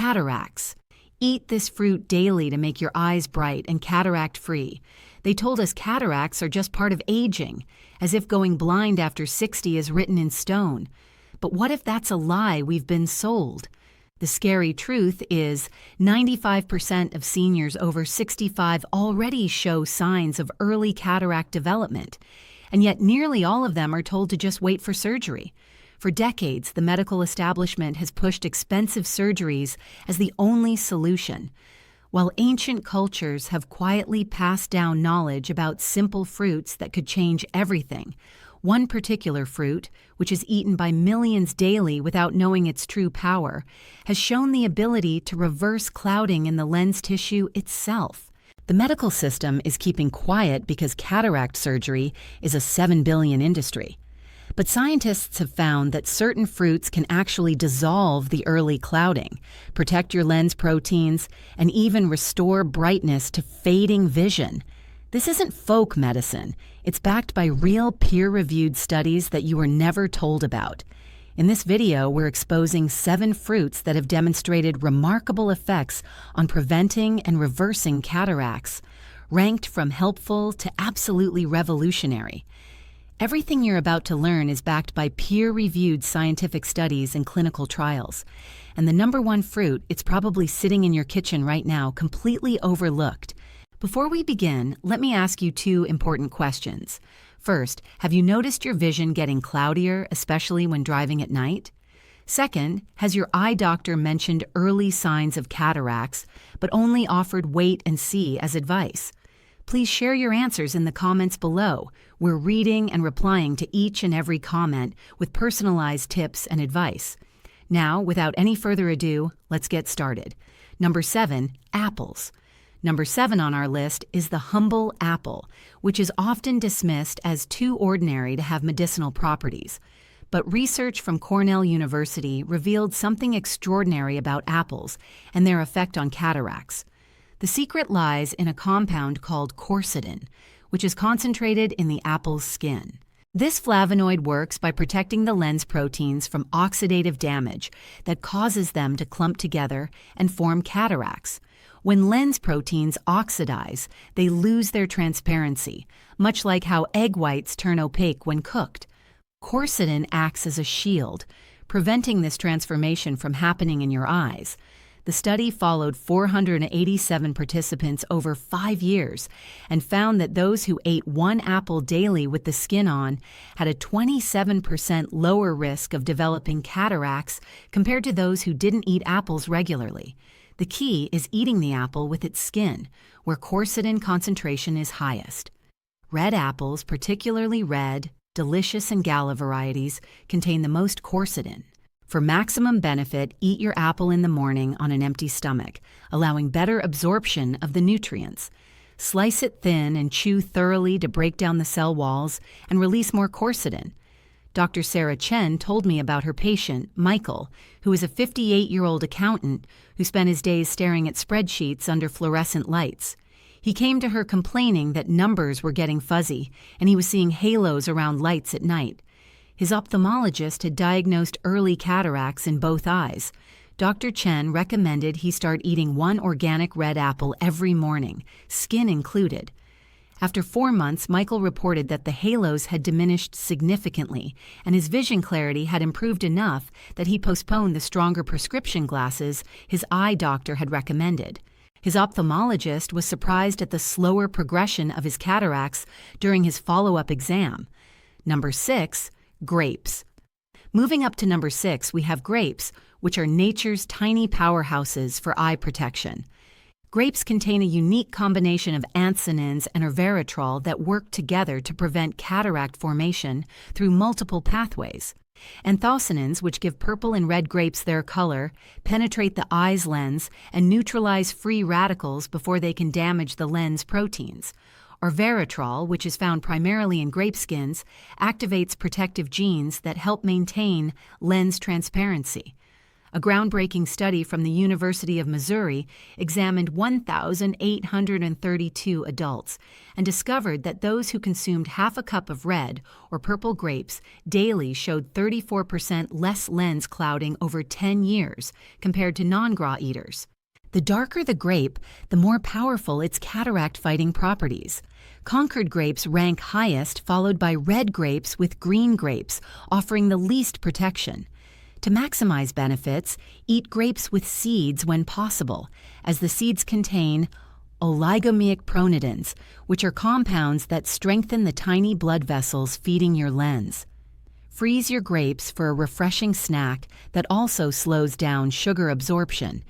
Cataracts. Eat this fruit daily to make your eyes bright and cataract-free. They told us cataracts are just part of aging, as if going blind after 60 is written in stone. But what if that's a lie we've been sold? The scary truth is 95% of seniors over 65 already show signs of early cataract development, and yet nearly all of them are told to just wait for surgery. For decades, the medical establishment has pushed expensive surgeries as the only solution. While ancient cultures have quietly passed down knowledge about simple fruits that could change everything, one particular fruit, which is eaten by millions daily without knowing its true power, has shown the ability to reverse clouding in the lens tissue itself. The medical system is keeping quiet because cataract surgery is a $7 billion industry. But scientists have found that certain fruits can actually dissolve the early clouding, protect your lens proteins, and even restore brightness to fading vision. This isn't folk medicine. It's backed by real peer-reviewed studies that you were never told about. In this video, we're exposing 7 fruits that have demonstrated remarkable effects on preventing and reversing cataracts, ranked from helpful to absolutely revolutionary. Everything you're about to learn is backed by peer-reviewed scientific studies and clinical trials. And the number one fruit, it's probably sitting in your kitchen right now, completely overlooked. Before we begin, let me ask you 2 important questions. First, have you noticed your vision getting cloudier, especially when driving at night? Second, has your eye doctor mentioned early signs of cataracts, but only offered wait and see as advice? Please share your answers in the comments below. We're reading and replying to each and every comment with personalized tips and advice. Now, without any further ado, let's get started. Number 7, apples. Number 7 on our list is the humble apple, which is often dismissed as too ordinary to have medicinal properties. But research from Cornell University revealed something extraordinary about apples and their effect on cataracts. The secret lies in a compound called quercetin, which is concentrated in the apple's skin. This flavonoid works by protecting the lens proteins from oxidative damage that causes them to clump together and form cataracts. When lens proteins oxidize, they lose their transparency, much like how egg whites turn opaque when cooked. Quercetin acts as a shield, preventing this transformation from happening in your eyes. The study followed 487 participants over 5 years and found that those who ate 1 apple daily with the skin on had a 27% lower risk of developing cataracts compared to those who didn't eat apples regularly. The key is eating the apple with its skin, where quercetin concentration is highest. Red apples, particularly red, delicious, and gala varieties, contain the most quercetin. For maximum benefit, eat your apple in the morning on an empty stomach, allowing better absorption of the nutrients. Slice it thin and chew thoroughly to break down the cell walls and release more quercetin. Dr. Sarah Chen told me about her patient, Michael, who is a 58-year-old accountant who spent his days staring at spreadsheets under fluorescent lights. He came to her complaining that numbers were getting fuzzy and he was seeing halos around lights at night. His ophthalmologist had diagnosed early cataracts in both eyes. Dr. Chen recommended he start eating 1 organic red apple every morning, skin included. After 4 months, Michael reported that the halos had diminished significantly, and his vision clarity had improved enough that he postponed the stronger prescription glasses his eye doctor had recommended. His ophthalmologist was surprised at the slower progression of his cataracts during his follow-up exam. Number 6, grapes. Moving up to number 6, we have grapes, which are nature's tiny powerhouses for eye protection. Grapes contain a unique combination of anthocyanins and resveratrol that work together to prevent cataract formation through multiple pathways. Anthocyanins, which give purple and red grapes their color, penetrate the eye's lens and neutralize free radicals before they can damage the lens proteins. Resveratrol, which is found primarily in grape skins, activates protective genes that help maintain lens transparency. A groundbreaking study from the University of Missouri examined 1,832 adults and discovered that those who consumed half a cup of red or purple grapes daily showed 34% less lens clouding over 10 years compared to non-gras eaters. The darker the grape, the more powerful its cataract-fighting properties. Concord grapes rank highest, followed by red grapes with green grapes, offering the least protection. To maximize benefits, eat grapes with seeds when possible, as the seeds contain oligomyic pronidins, which are compounds that strengthen the tiny blood vessels feeding your lens. Freeze your grapes for a refreshing snack that also slows down sugar absorption,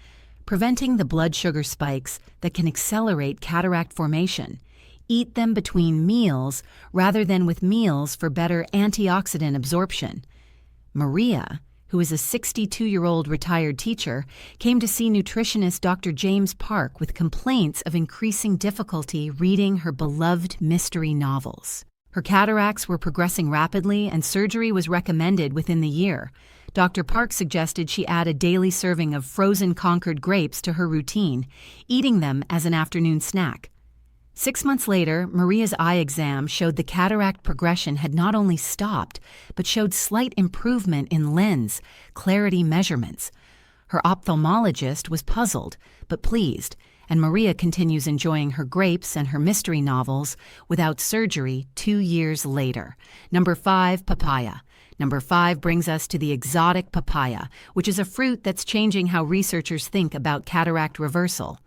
preventing the blood sugar spikes that can accelerate cataract formation. Eat them between meals rather than with meals for better antioxidant absorption. Maria, who is a 62-year-old retired teacher, came to see nutritionist Dr. James Park with complaints of increasing difficulty reading her beloved mystery novels. Her cataracts were progressing rapidly and surgery was recommended within the year. Dr. Park suggested she add a daily serving of frozen Concord grapes to her routine, eating them as an afternoon snack. 6 months later, Maria's eye exam showed the cataract progression had not only stopped, but showed slight improvement in lens clarity measurements. Her ophthalmologist was puzzled, but pleased, and Maria continues enjoying her grapes and her mystery novels without surgery 2 years later. Number 5, papaya. Number 5 brings us to the exotic papaya, which is a fruit that's changing how researchers think about cataract reversal.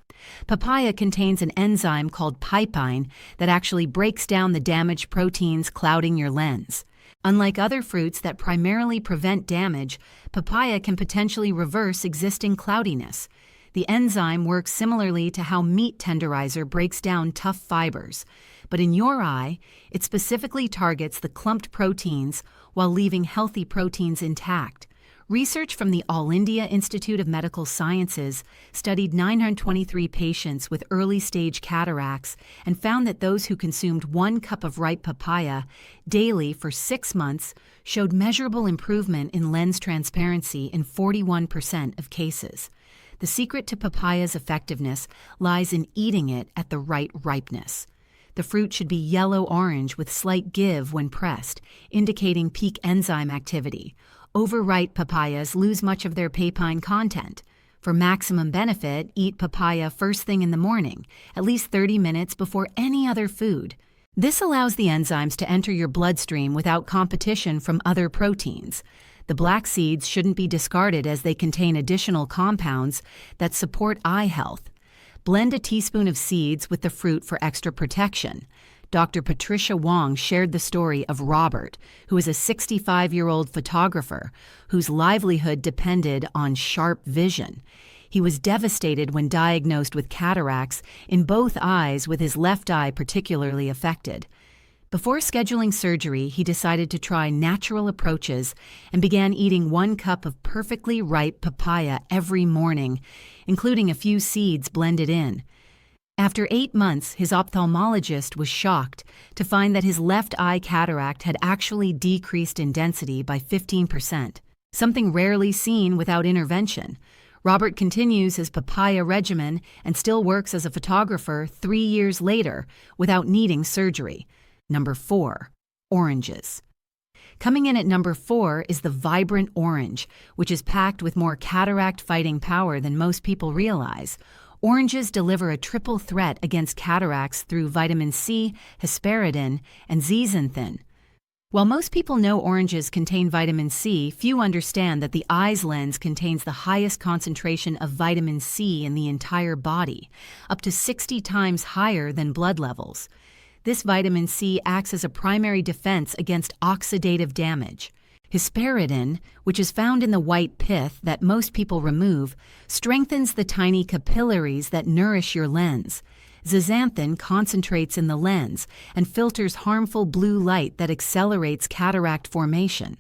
Papaya contains an enzyme called pipine that actually breaks down the damaged proteins clouding your lens. Unlike other fruits that primarily prevent damage, papaya can potentially reverse existing cloudiness. The enzyme works similarly to how meat tenderizer breaks down tough fibers. But in your eye, it specifically targets the clumped proteins while leaving healthy proteins intact. Research from the All India Institute of Medical Sciences studied 923 patients with early-stage cataracts and found that those who consumed 1 cup of ripe papaya daily for 6 months showed measurable improvement in lens transparency in 41% of cases. The secret to papaya's effectiveness lies in eating it at the right ripeness. The fruit should be yellow-orange with slight give when pressed, indicating peak enzyme activity. Overripe papayas lose much of their pipine content. For maximum benefit, eat papaya first thing in the morning, at least 30 minutes before any other food. This allows the enzymes to enter your bloodstream without competition from other proteins. The black seeds shouldn't be discarded as they contain additional compounds that support eye health. Blend a teaspoon of seeds with the fruit for extra protection. Dr. Patricia Wong shared the story of Robert, who is a 65-year-old photographer whose livelihood depended on sharp vision. He was devastated when diagnosed with cataracts in both eyes, with his left eye particularly affected. Before scheduling surgery, he decided to try natural approaches and began eating 1 cup of perfectly ripe papaya every morning, including a few seeds blended in. After 8 months, his ophthalmologist was shocked to find that his left eye cataract had actually decreased in density by 15%, something rarely seen without intervention. Robert continues his papaya regimen and still works as a photographer 3 years later without needing surgery. Number 4, oranges. Coming in at number 4 is the vibrant orange, which is packed with more cataract-fighting power than most people realize. Oranges deliver a triple threat against cataracts through vitamin C, hesperidin, and zeaxanthin. While most people know oranges contain vitamin C, few understand that the eye's lens contains the highest concentration of vitamin C in the entire body, up to 60 times higher than blood levels. This vitamin C acts as a primary defense against oxidative damage. Hesperidin, which is found in the white pith that most people remove, strengthens the tiny capillaries that nourish your lens. Zeaxanthin concentrates in the lens and filters harmful blue light that accelerates cataract formation.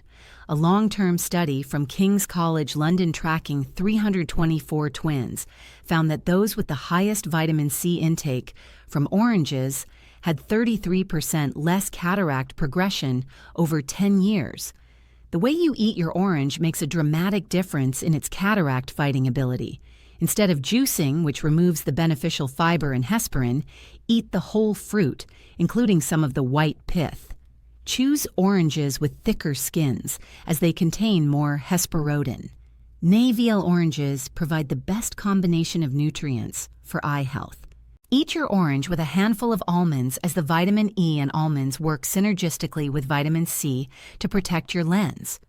A long-term study from King's College London tracking 324 twins found that those with the highest vitamin C intake from oranges had 33% less cataract progression over 10 years. The way you eat your orange makes a dramatic difference in its cataract-fighting ability. Instead of juicing, which removes the beneficial fiber and hesperin, eat the whole fruit, including some of the white pith. Choose oranges with thicker skins, as they contain more hesperodin. Navel oranges provide the best combination of nutrients for eye health. Eat your orange with a handful of almonds, as the vitamin E in almonds work synergistically with vitamin C to protect your lens.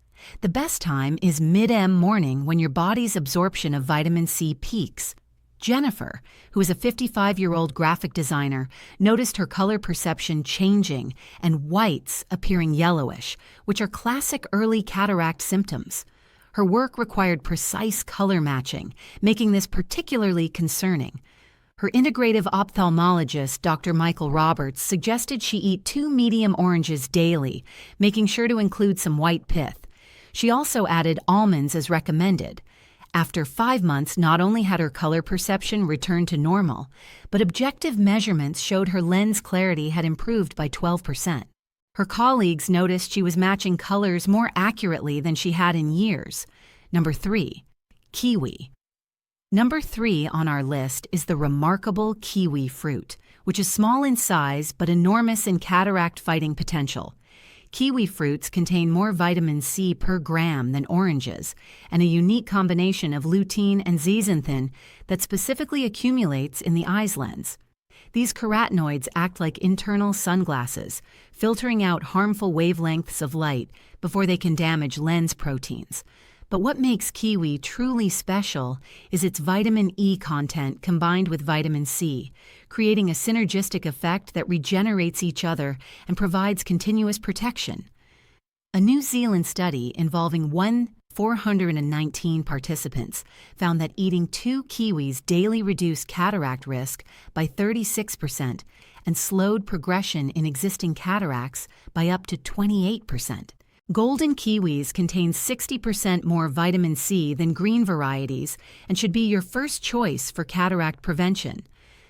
The best time is mid-M morning, when your body's absorption of vitamin C peaks. Jennifer, who is a 55-year-old graphic designer, noticed her color perception changing and whites appearing yellowish, which are classic early cataract symptoms. Her work required precise color matching, making this particularly concerning. Her integrative ophthalmologist, Dr. Michael Roberts, suggested she eat 2 medium oranges daily, making sure to include some white pith. She also added almonds as recommended. After 5 months, not only had her color perception returned to normal, but objective measurements showed her lens clarity had improved by 12%. Her colleagues noticed she was matching colors more accurately than she had in years. Number 3. Kiwi. Number 3 on our list is the remarkable kiwi fruit, which is small in size but enormous in cataract-fighting potential. Kiwi fruits contain more vitamin C per gram than oranges, and a unique combination of lutein and zeaxanthin that specifically accumulates in the eye's lens. These carotenoids act like internal sunglasses, filtering out harmful wavelengths of light before they can damage lens proteins. But what makes kiwi truly special is its vitamin E content combined with vitamin C, creating a synergistic effect that regenerates each other and provides continuous protection. A New Zealand study involving 419 participants found that eating 2 kiwis daily reduced cataract risk by 36% and slowed progression in existing cataracts by up to 28%. Golden kiwis contain 60% more vitamin C than green varieties and should be your first choice for cataract prevention.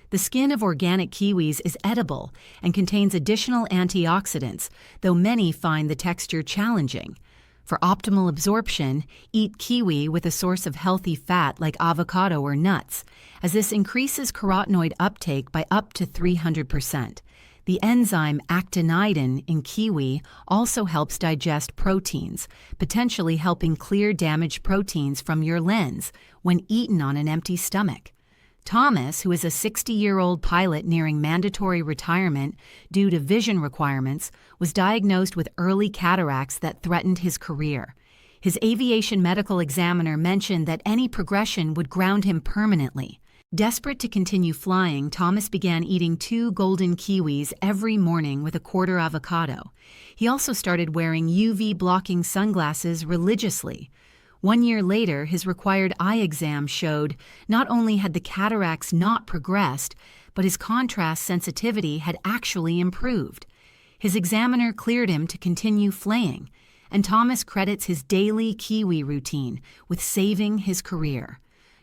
The skin of organic kiwis is edible and contains additional antioxidants, though many find the texture challenging. For optimal absorption, eat kiwi with a source of healthy fat like avocado or nuts, as this increases carotenoid uptake by up to 300%. The enzyme actinidin in kiwi also helps digest proteins, potentially helping clear damaged proteins from your lens when eaten on an empty stomach. Thomas, who is a 60-year-old pilot nearing mandatory retirement due to vision requirements, was diagnosed with early cataracts that threatened his career. His aviation medical examiner mentioned that any progression would ground him permanently. Desperate to continue flying, Thomas began eating 2 golden kiwis every morning with a quarter avocado. He also started wearing UV-blocking sunglasses religiously. 1 year later, his required eye exam showed not only had the cataracts not progressed, but his contrast sensitivity had actually improved. His examiner cleared him to continue flying, and Thomas credits his daily kiwi routine with saving his career.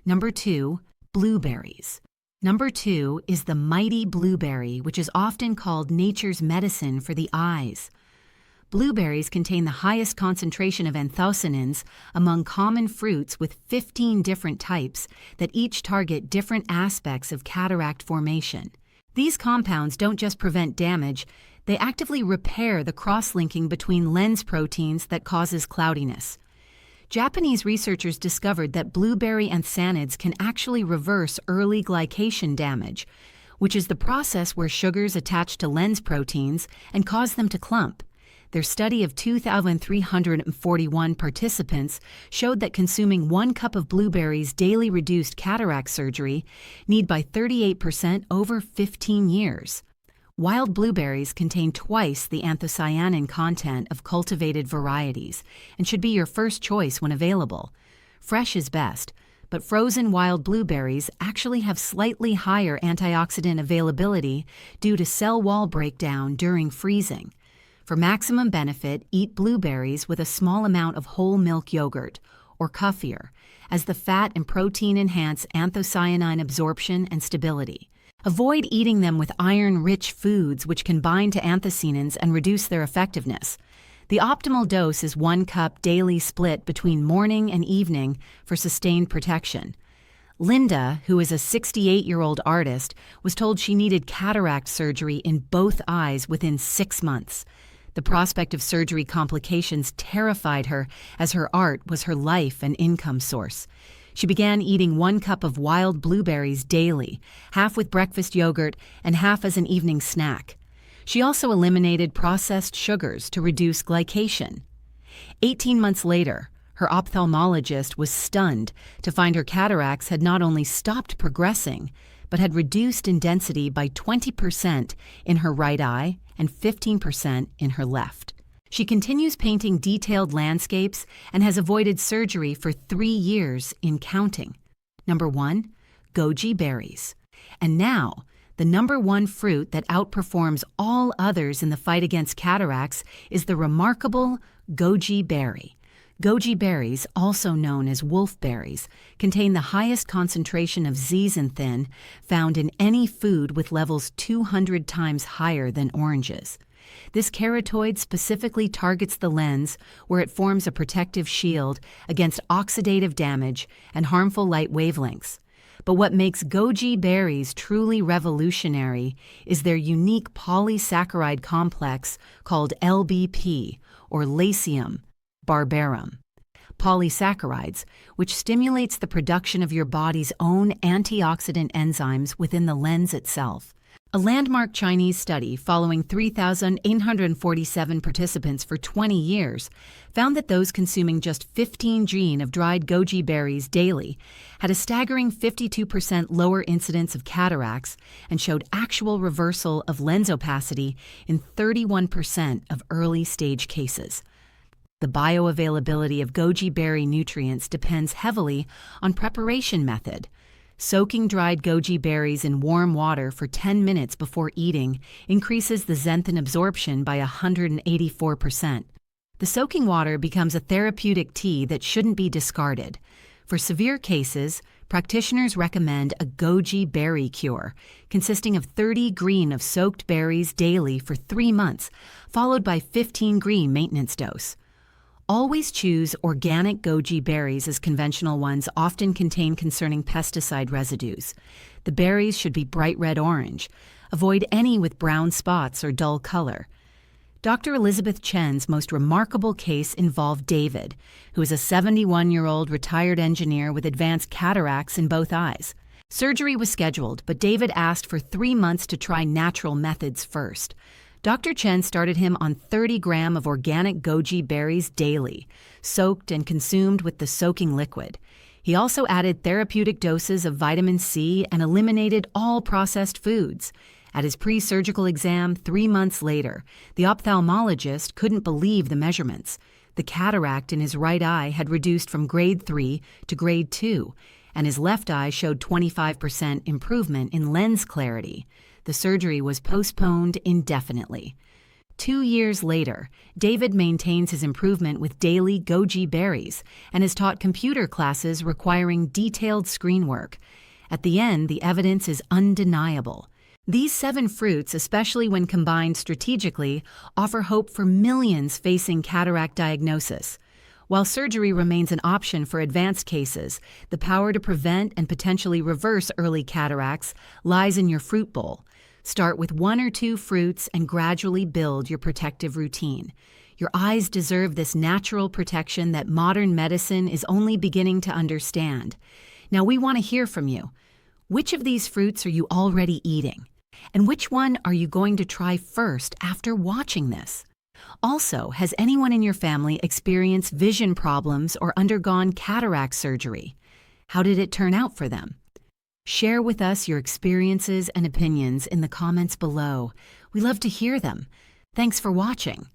Number 2. Blueberries. Number 2 is the mighty blueberry, which is often called nature's medicine for the eyes. Blueberries contain the highest concentration of anthocyanins among common fruits, with 15 different types that each target different aspects of cataract formation. These compounds don't just prevent damage, they actively repair the cross-linking between lens proteins that causes cloudiness. Japanese researchers discovered that blueberry anthocyanins can actually reverse early glycation damage, which is the process where sugars attach to lens proteins and cause them to clump. Their study of 2,341 participants showed that consuming 1 cup of blueberries daily reduced cataract surgery need by 38% over 15 years. Wild blueberries contain twice the anthocyanin content of cultivated varieties and should be your first choice when available. Fresh is best, but frozen wild blueberries actually have slightly higher antioxidant availability due to cell wall breakdown during freezing. For maximum benefit, eat blueberries with a small amount of whole milk yogurt, or kefir, as the fat and protein enhance anthocyanin absorption and stability. Avoid eating them with iron-rich foods, which can bind to anthocyanins and reduce their effectiveness. The optimal dose is 1 cup daily split between morning and evening for sustained protection. Linda, who is a 68-year-old artist, was told she needed cataract surgery in both eyes within 6 months. The prospect of surgery complications terrified her, as her art was her life and income source. She began eating 1 cup of wild blueberries daily, half with breakfast yogurt and half as an evening snack. She also eliminated processed sugars to reduce glycation. 18 months later, her ophthalmologist was stunned to find her cataracts had not only stopped progressing, but had reduced in density by 20% in her right eye and 15% in her left. She continues painting detailed landscapes and has avoided surgery for 3 years in counting. Number 1, goji berries. And now, the number 1 fruit that outperforms all others in the fight against cataracts is the remarkable goji berry. Goji berries, also known as wolfberries, contain the highest concentration of zeaxanthin found in any food, with levels 200 times higher than oranges. This carotenoid specifically targets the lens, where it forms a protective shield against oxidative damage and harmful light wavelengths. But what makes goji berries truly revolutionary is their unique polysaccharide complex called LBP, or Lasium barbarum. Polysaccharides, which stimulates the production of your body's own antioxidant enzymes within the lens itself. A landmark Chinese study following 3,847 participants for 20 years found that those consuming just 15 green of dried goji berries daily had a staggering 52% lower incidence of cataracts and showed actual reversal of lens opacity in 31% of early-stage cases. The bioavailability of goji berry nutrients depends heavily on preparation method. Soaking dried goji berries in warm water for 10 minutes before eating increases the xanthan absorption by 184%. The soaking water becomes a therapeutic tea that shouldn't be discarded. For severe cases, practitioners recommend a goji berry cure, consisting of 30 green of soaked berries daily for 3 months, followed by 15 green maintenance dose. Always choose organic goji berries, as conventional ones often contain concerning pesticide residues. The berries should be bright red-orange. Avoid any with brown spots or dull color. Dr. Elizabeth Chen's most remarkable case involved David, who is a 71-year-old retired engineer with advanced cataracts in both eyes. Surgery was scheduled, but David asked for 3 months to try natural methods first. Dr. Chen started him on 30 grams of organic goji berries daily, soaked and consumed with the soaking liquid. He also added therapeutic doses of vitamin C and eliminated all processed foods. At his pre-surgical exam 3 months later, the ophthalmologist couldn't believe the measurements. The cataract in his right eye had reduced from grade 3 to grade 2, and his left eye showed 25% improvement in lens clarity. The surgery was postponed indefinitely. 2 years later, David maintains his improvement with daily goji berries and has taught computer classes requiring detailed screen work. At the end, the evidence is undeniable. These 7 fruits, especially when combined strategically, offer hope for millions facing cataract diagnosis. While surgery remains an option for advanced cases, the power to prevent and potentially reverse early cataracts lies in your fruit bowl. Start with 1 or 2 fruits and gradually build your protective routine. Your eyes deserve this natural protection that modern medicine is only beginning to understand. Now we want to hear from you. Which of these fruits are you already eating? And which one are you going to try first after watching this? Also, has anyone in your family experienced vision problems or undergone cataract surgery? How did it turn out for them? Share with us your experiences and opinions in the comments below. We love to hear them. Thanks for watching.